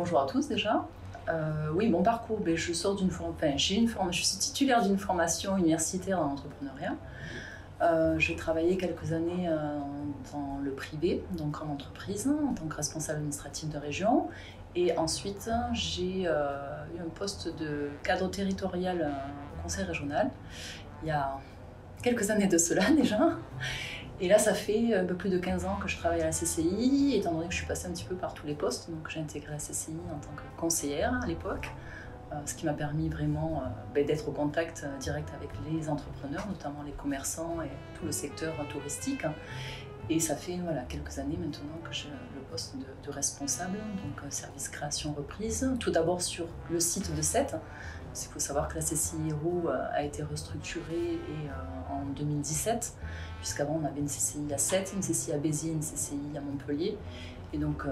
bonjour à tous déjà. Oui, mon parcours, je sors d'une je suis titulaire d'une formation universitaire en entrepreneuriat. J'ai travaillé quelques années dans le privé, donc en entreprise, en tant que responsable administratif de région. Et ensuite, j'ai eu un poste de cadre territorial au conseil régional, il y a quelques années de cela déjà. Et là, ça fait un peu plus de 15 ans que je travaille à la CCI, étant donné que je suis passée un petit peu par tous les postes. Donc j'ai intégré la CCI en tant que conseillère à l'époque, ce qui m'a permis vraiment d'être au contact direct avec les entrepreneurs, notamment les commerçants et tout le secteur touristique. Et ça fait quelques années maintenant que j'ai le poste de responsable, donc service création reprise, tout d'abord sur le site de Sète. Il faut savoir que la CCI Hérault a été restructurée en 2017, puisqu'avant on avait une CCI à Sète, une CCI à Béziers, une CCI à Montpellier. Et donc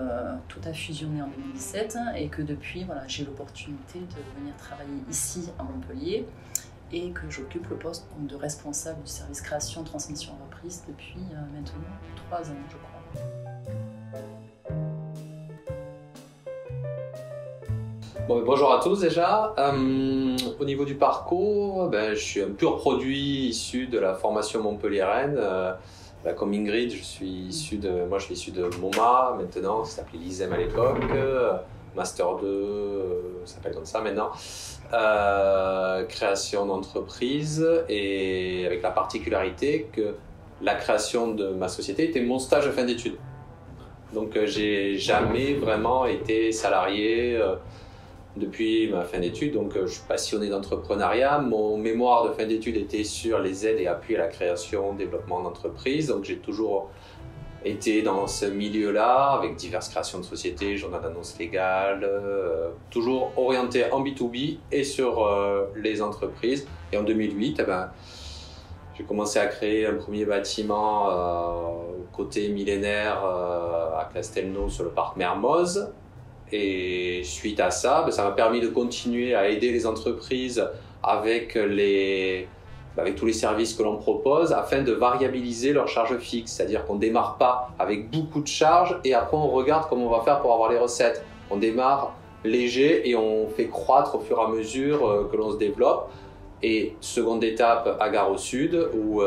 tout a fusionné en 2017 et que depuis j'ai l'opportunité de venir travailler ici à Montpellier et que j'occupe le poste de responsable du service création, transmission, reprise depuis maintenant 3 ans je crois. Bon, bonjour à tous déjà. Au niveau du parcours, je suis un pur produit issu de la formation montpelliéraine. Comme Ingrid, je suis issu de MoMA maintenant, ça s'appelait l'ISEM à l'époque, Master 2, ça s'appelle comme ça maintenant. Création d'entreprise, et avec la particularité que la création de ma société était mon stage de fin d'études. Donc j'ai jamais vraiment été salarié depuis ma fin d'études, donc je suis passionné d'entrepreneuriat. Mon mémoire de fin d'études était sur les aides et appuis à la création, développement d'entreprises, donc j'ai toujours été dans ce milieu-là, avec diverses créations de sociétés, journal d'annonces légales, toujours orienté en B2B et sur les entreprises. Et en 2008, j'ai commencé à créer un premier bâtiment côté millénaire à Castelnau sur le parc Mermoz. Et suite à ça, ça m'a permis de continuer à aider les entreprises avec tous les services que l'on propose afin de variabiliser leurs charges fixes. C'est-à-dire qu'on ne démarre pas avec beaucoup de charges et après on regarde comment on va faire pour avoir les recettes. On démarre léger et on fait croître au fur et à mesure que l'on se développe. Et seconde étape à Gare au Sud où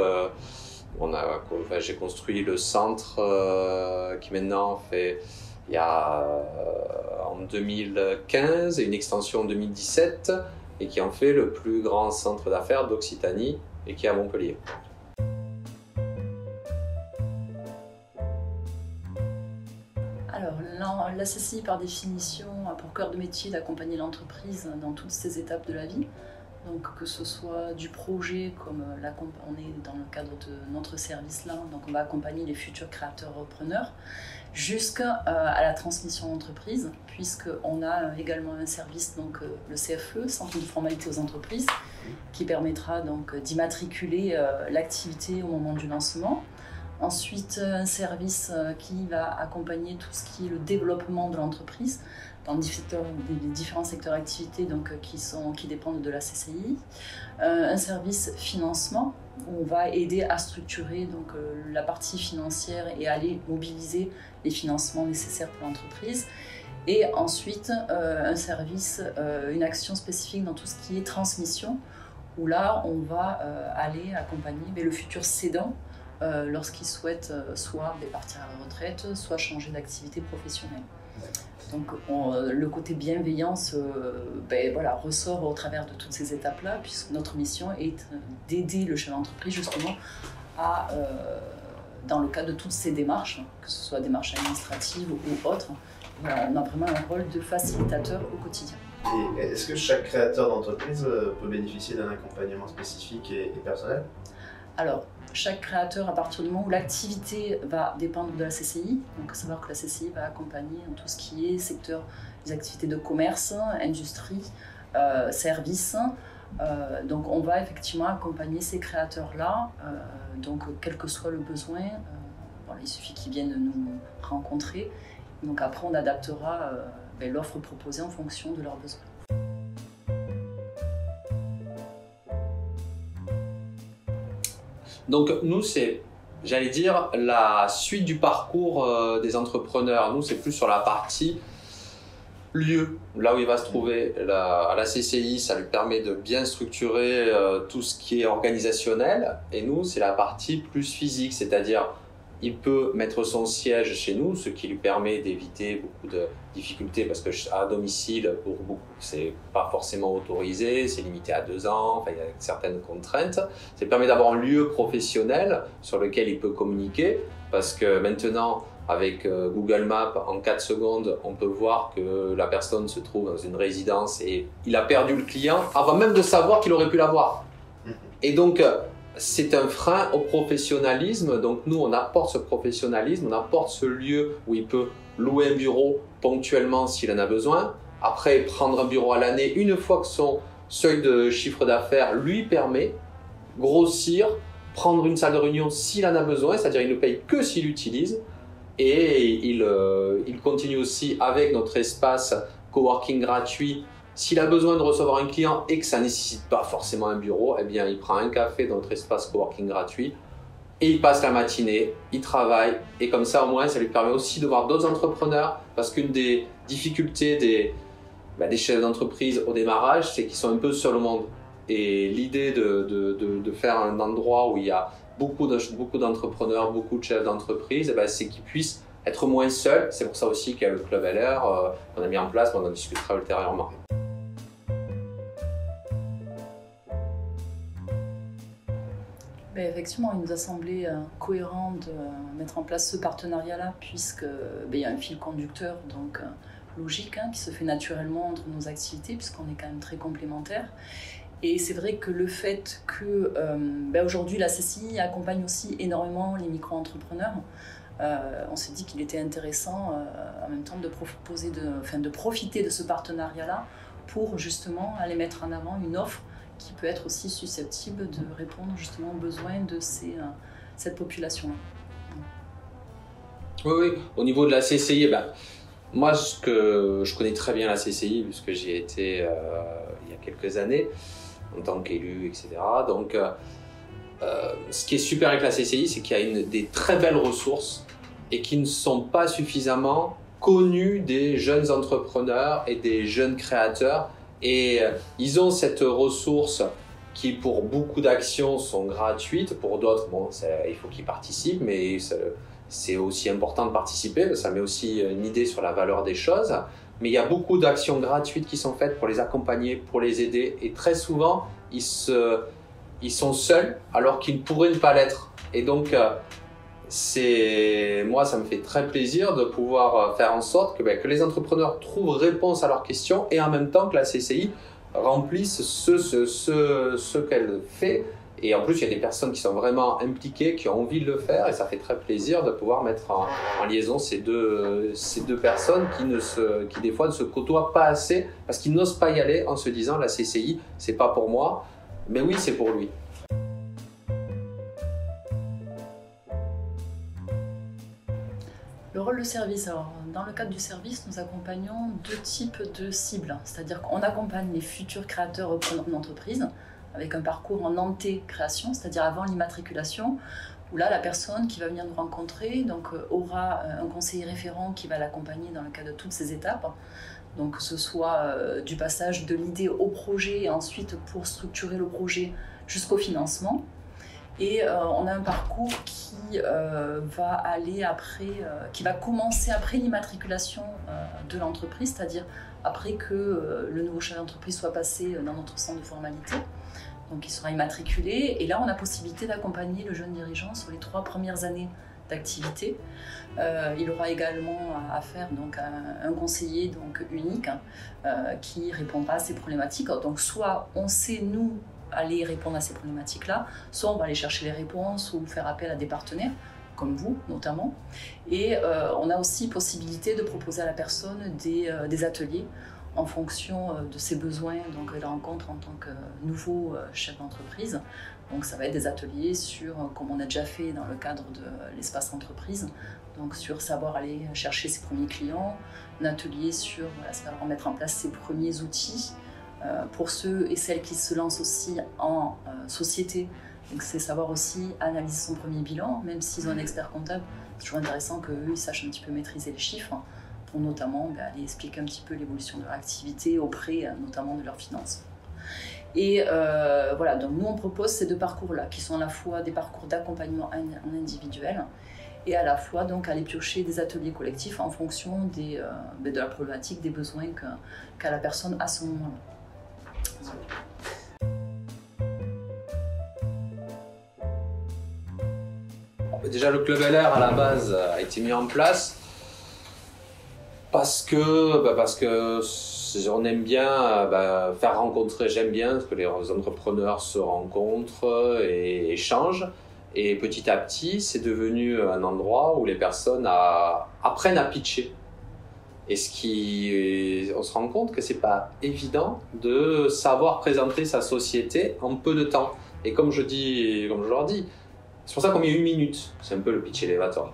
j'ai construit le centre qui maintenant fait... Il y a en 2015 et une extension en 2017 et qui en fait le plus grand centre d'affaires d'Occitanie et qui est à Montpellier. Alors la CCI par définition a pour cœur de métier d'accompagner l'entreprise dans toutes ses étapes de la vie. Donc que ce soit du projet, comme là on est dans le cadre de notre service là, donc on va accompagner les futurs créateurs repreneurs, jusqu'à la transmission d'entreprise, puisqu'on a également un service, donc le CFE, Centre de formalité aux entreprises, qui permettra donc d'immatriculer l'activité au moment du lancement. Ensuite, un service qui va accompagner tout ce qui est le développement de l'entreprise dans les différents secteurs d'activité qui dépendent de la CCI. Un service financement où on va aider à structurer la partie financière et aller mobiliser les financements nécessaires pour l'entreprise. Et ensuite, un service, une action spécifique dans tout ce qui est transmission, où là, on va aller accompagner le futur cédant lorsqu'il souhaite soit partir à la retraite, soit changer d'activité professionnelle. Donc le côté bienveillance ressort au travers de toutes ces étapes-là, puisque notre mission est d'aider le chef d'entreprise justement dans le cadre de toutes ces démarches, que ce soit démarches administratives ou autres. On a vraiment un rôle de facilitateur au quotidien. Et est-ce que chaque créateur d'entreprise peut bénéficier d'un accompagnement spécifique et personnel ? Alors, chaque créateur, à partir du moment où l'activité va dépendre de la CCI, donc à savoir que la CCI va accompagner dans tout ce qui est secteur des activités de commerce, industrie, services. Donc on va effectivement accompagner ces créateurs-là, quel que soit le besoin, il suffit qu'ils viennent nous rencontrer. Donc après on adaptera l'offre proposée en fonction de leurs besoins. Donc nous, c'est, j'allais dire, la suite du parcours des entrepreneurs. Nous, c'est plus sur la partie lieu, là où il va se trouver à la CCI, ça lui permet de bien structurer tout ce qui est organisationnel. Et nous, c'est la partie plus physique, c'est-à-dire il peut mettre son siège chez nous, ce qui lui permet d'éviter beaucoup de difficultés parce qu'à domicile, pour beaucoup, c'est pas forcément autorisé, c'est limité à 2 ans, enfin, il y a certaines contraintes. Ça lui permet d'avoir un lieu professionnel sur lequel il peut communiquer parce que maintenant, avec Google Maps, en 4 secondes, on peut voir que la personne se trouve dans une résidence et il a perdu le client avant même de savoir qu'il aurait pu l'avoir. Et donc, c'est un frein au professionnalisme. Donc nous, on apporte ce professionnalisme, on apporte ce lieu où il peut louer un bureau ponctuellement s'il en a besoin. Après, prendre un bureau à l'année, une fois que son seuil de chiffre d'affaires lui permet, grossir, prendre une salle de réunion s'il en a besoin, c'est-à-dire il ne paye que s'il l'utilise. Et il continue aussi avec notre espace coworking gratuit. S'il a besoin de recevoir un client et que ça ne nécessite pas forcément un bureau, eh bien, il prend un café dans notre espace coworking gratuit et il passe la matinée, il travaille. Et comme ça, au moins, ça lui permet aussi de voir d'autres entrepreneurs parce qu'une des difficultés des chefs d'entreprise au démarrage, c'est qu'ils sont un peu seuls au monde. Et l'idée de faire un endroit où il y a beaucoup d'entrepreneurs, beaucoup de chefs d'entreprise, eh ben, c'est qu'ils puissent être moins seuls. C'est pour ça aussi qu'il y a le Club LR qu'on a mis en place, on en discutera ultérieurement. Ben effectivement, il nous a semblé cohérent de mettre en place ce partenariat-là, puisque il y a un fil conducteur donc, logique qui se fait naturellement entre nos activités, puisqu'on est quand même très complémentaires. Et c'est vrai que le fait que aujourd'hui la CCI accompagne aussi énormément les micro-entrepreneurs, on s'est dit qu'il était intéressant en même temps de profiter de ce partenariat-là pour justement aller mettre en avant une offre qui peut être aussi susceptible de répondre justement aux besoins de cette population-là. Oui, au niveau de la CCI, moi je connais très bien la CCI puisque j'y ai été il y a quelques années en tant qu'élu, etc. Donc ce qui est super avec la CCI, c'est qu'il y a des très belles ressources et qui ne sont pas suffisamment connues des jeunes entrepreneurs et des jeunes créateurs. Et ils ont cette ressource qui, pour beaucoup d'actions, sont gratuites. Pour d'autres, il faut qu'ils participent, mais c'est aussi important de participer. Ça met aussi une idée sur la valeur des choses. Mais il y a beaucoup d'actions gratuites qui sont faites pour les accompagner, pour les aider. Et très souvent, ils sont seuls alors qu'ils ne pourraient ne pas l'être. Et donc, moi, ça me fait très plaisir de pouvoir faire en sorte que les entrepreneurs trouvent réponse à leurs questions et en même temps que la CCI remplisse ce qu'elle fait. Et en plus, il y a des personnes qui sont vraiment impliquées, qui ont envie de le faire et ça fait très plaisir de pouvoir mettre en liaison ces deux personnes qui des fois ne se côtoient pas assez parce qu'ils n'osent pas y aller en se disant la CCI, c'est pas pour moi, mais oui, c'est pour lui. Le rôle de service. Alors, dans le cadre du service, nous accompagnons 2 types de cibles. C'est-à-dire qu'on accompagne les futurs créateurs repreneurs d'entreprise avec un parcours en anté-création, c'est-à-dire avant l'immatriculation, où là, la personne qui va venir nous rencontrer donc, aura un conseiller référent qui va l'accompagner dans le cadre de toutes ces étapes. Donc, que ce soit du passage de l'idée au projet et ensuite pour structurer le projet jusqu'au financement. Et on a un parcours qui va aller après, qui va commencer après l'immatriculation de l'entreprise, c'est-à-dire après que le nouveau chef d'entreprise soit passé dans notre centre de formalité. Donc il sera immatriculé et là on a possibilité d'accompagner le jeune dirigeant sur les 3 premières années d'activité. Il aura également à faire donc, un conseiller donc, unique qui répondra à ces problématiques. Donc soit on sait nous aller répondre à ces problématiques-là, soit on va aller chercher les réponses ou faire appel à des partenaires, comme vous notamment. Et on a aussi possibilité de proposer à la personne des ateliers en fonction de ses besoins, donc elle rencontre en tant que nouveau chef d'entreprise. Donc ça va être des ateliers sur, comme on a déjà fait dans le cadre de l'espace entreprise, donc sur savoir aller chercher ses premiers clients, un atelier sur savoir mettre en place ses premiers outils, pour ceux et celles qui se lancent aussi en société. Donc c'est savoir aussi analyser son premier bilan, même s'ils ont un expert comptable, c'est toujours intéressant qu'eux ils sachent un petit peu maîtriser les chiffres pour notamment aller expliquer un petit peu l'évolution de leur activité auprès notamment de leurs finances. Et voilà, donc nous on propose ces deux parcours-là, qui sont à la fois des parcours d'accompagnement en individuel et à la fois donc aller piocher des ateliers collectifs en fonction de la problématique, des besoins qu'a la personne à ce moment-là. Déjà, le Club LR à la base a été mis en place parce que on aime bien faire rencontrer, j'aime bien que les entrepreneurs se rencontrent et échangent. Et petit à petit, c'est devenu un endroit où les personnes apprennent à pitcher. Et on se rend compte que c'est pas évident de savoir présenter sa société en peu de temps. Et comme je leur dis, c'est pour ça qu'on met 1 minute. C'est un peu le pitch elevator.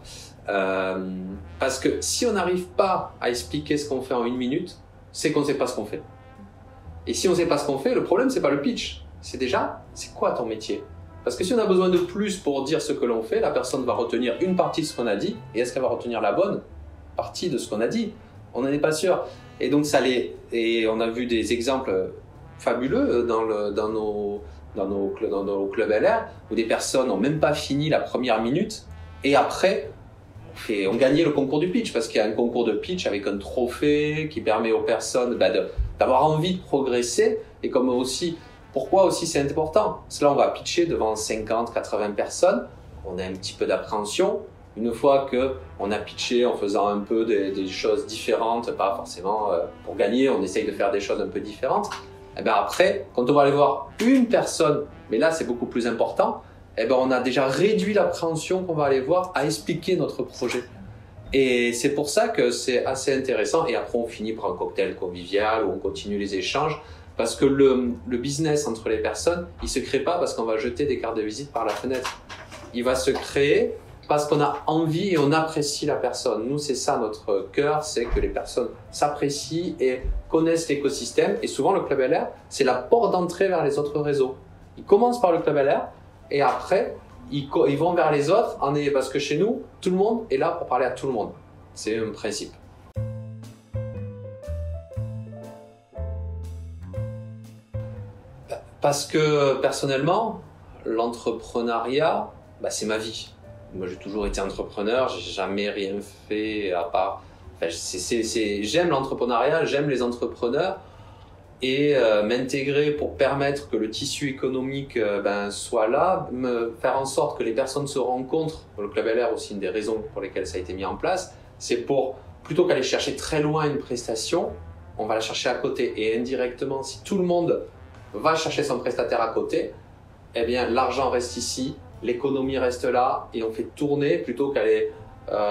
Parce que si on n'arrive pas à expliquer ce qu'on fait en 1 minute, c'est qu'on ne sait pas ce qu'on fait. Et si on ne sait pas ce qu'on fait, le problème, c'est pas le pitch. C'est quoi ton métier? Parce que si on a besoin de plus pour dire ce que l'on fait, la personne va retenir une partie de ce qu'on a dit. Et est-ce qu'elle va retenir la bonne partie de ce qu'on a dit? On n'en est pas sûr. Et donc, et on a vu des exemples fabuleux dans nos clubs LR, où des personnes n'ont même pas fini la première minute, et après, on gagnait le concours du pitch, parce qu'il y a un concours de pitch avec un trophée qui permet aux personnes d'avoir envie de progresser, et comme aussi, pourquoi aussi c'est important? Parce que là, on va pitcher devant 50, 80 personnes, on a un petit peu d'appréhension. Une fois qu'on a pitché en faisant un peu des choses différentes, pas forcément pour gagner, on essaye de faire des choses un peu différentes. Et bien après, quand on va aller voir une personne, mais là c'est beaucoup plus important, et ben on a déjà réduit l'appréhension qu'on va aller voir à expliquer notre projet. Et c'est pour ça que c'est assez intéressant. Et après on finit par un cocktail convivial où on continue les échanges. Parce que le business entre les personnes, il ne se crée pas parce qu'on va jeter des cartes de visite par la fenêtre. Il va se créer parce qu'on a envie et on apprécie la personne. Nous, c'est ça notre cœur, c'est que les personnes s'apprécient et connaissent l'écosystème. Et souvent, le Club LR, c'est la porte d'entrée vers les autres réseaux. Ils commencent par le Club LR et après, ils vont vers les autres parce que chez nous, tout le monde est là pour parler à tout le monde. C'est un principe. Parce que personnellement, l'entrepreneuriat, c'est ma vie. Moi, j'ai toujours été entrepreneur, j'ai jamais rien fait à part. J'aime l'entrepreneuriat, j'aime les entrepreneurs et m'intégrer pour permettre que le tissu économique soit là, faire en sorte que les personnes se rencontrent. Le Club LR aussi, une des raisons pour lesquelles ça a été mis en place, c'est pour plutôt qu'aller chercher très loin une prestation, on va la chercher à côté. Et indirectement, si tout le monde va chercher son prestataire à côté, eh bien l'argent reste ici, l'économie reste là et on fait tourner plutôt qu'aller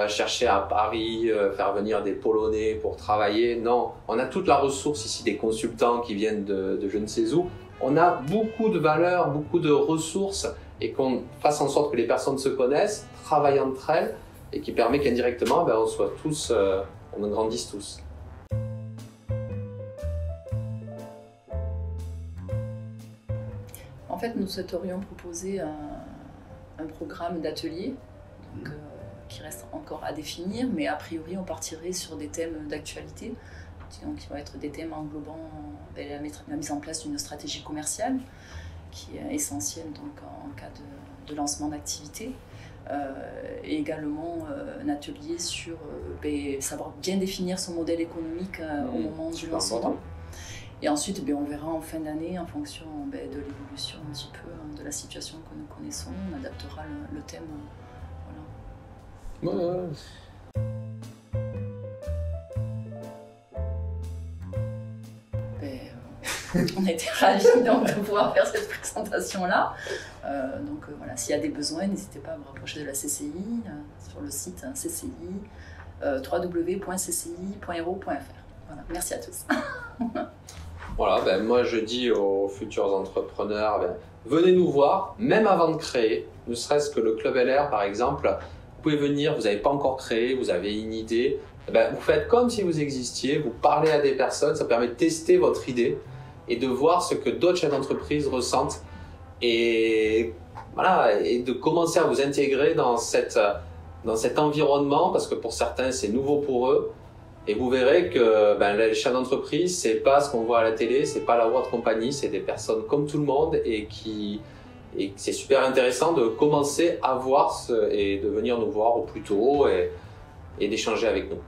chercher à Paris, faire venir des Polonais pour travailler. Non, on a toute la ressource ici, des consultants qui viennent de je ne sais où. On a beaucoup de valeurs, beaucoup de ressources et qu'on fasse en sorte que les personnes se connaissent, travaillent entre elles et qui permet qu'indirectement on soit tous, on grandisse tous. En fait, nous souhaiterions proposer un programme d'atelier qui reste encore à définir, mais a priori, on partirait sur des thèmes d'actualité, qui vont être des thèmes englobant la mise en place d'une stratégie commerciale, qui est essentielle donc, en cas de lancement d'activité, et également un atelier sur savoir bien définir son modèle économique au moment du lancement. Et ensuite, on verra en fin d'année, en fonction de l'évolution un petit peu de la situation que nous connaissons, on adaptera le thème. Voilà. Ouais. On a été ravis donc, de pouvoir faire cette présentation-là. Voilà, s'il y a des besoins, n'hésitez pas à vous rapprocher de la CCI sur le site CCI, www.cci.ro.fr. Voilà, merci à tous. Voilà, moi je dis aux futurs entrepreneurs, venez nous voir, même avant de créer, ne serait-ce que le Club LR par exemple, vous pouvez venir, vous n'avez pas encore créé, vous avez une idée, vous faites comme si vous existiez, vous parlez à des personnes, ça permet de tester votre idée et de voir ce que d'autres chefs d'entreprise ressentent et, voilà, et de commencer à vous intégrer dans cet environnement parce que pour certains c'est nouveau pour eux Et vous verrez que les chefs d'entreprise, c'est pas ce qu'on voit à la télé, c'est pas la World Company, c'est des personnes comme tout le monde et c'est super intéressant de commencer à voir et de venir nous voir au plus tôt et d'échanger avec nous.